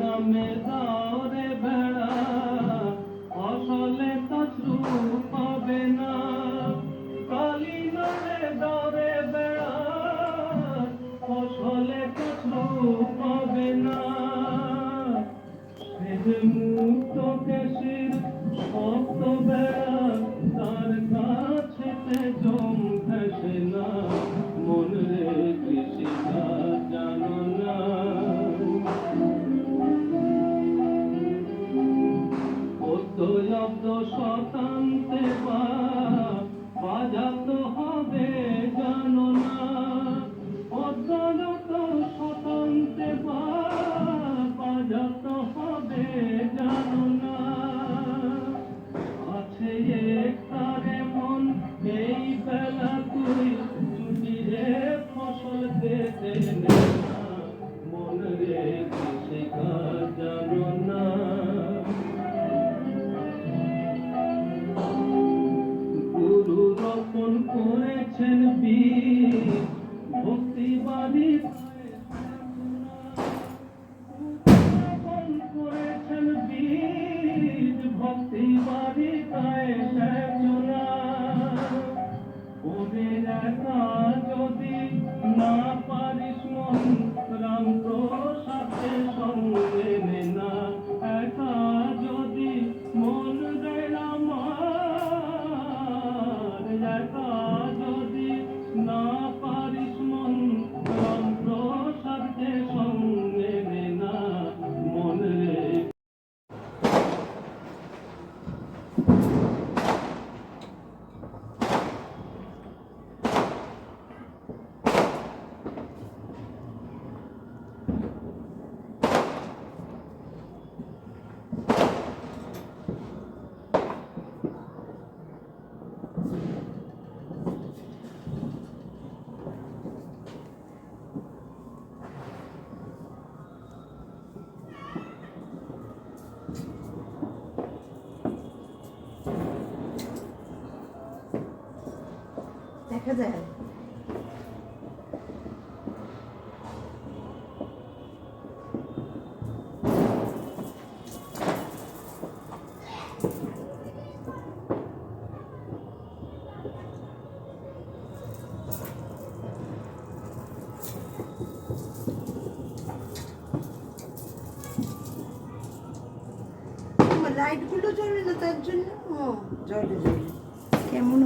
নামে দরে বেড়া ফসলে কচু পাবে না। কালী নামে দরে বেড়া ফসলে কচু পাবে না। সে মুক্ত কেশির শক্ত বেড়া তার কাছে জম ঘেসে না। মন রে কৃষিকাজ জানো না। অব্দ শতান্তে বাজাতে হবে জানো না। অদ্যত শতান্তে বাজাতে হবে জানো না। আছে একটারে মন এই বেলা তুই চুটিরে ফসল পেতে নে না। মন রে কৃষিকাজ জানো না। গুরু রোপণ করেছেন বীজ ভক্তি বাড়ি রোপণ করেছেন বীজ ভক্তি বাড়ি গায়ে সেচনা। ওরে একা যদি না পারিস মন রাম প্রসাদে সঙ্গে নে না। একা যদি মন রে আমার একা যদি না পারিস মন রাম প্রসাদে সঙ্গে নে না। মন রে দেখা যায় লাইটগুলো জ্বলে না তার জন্য জ্বলে কেমন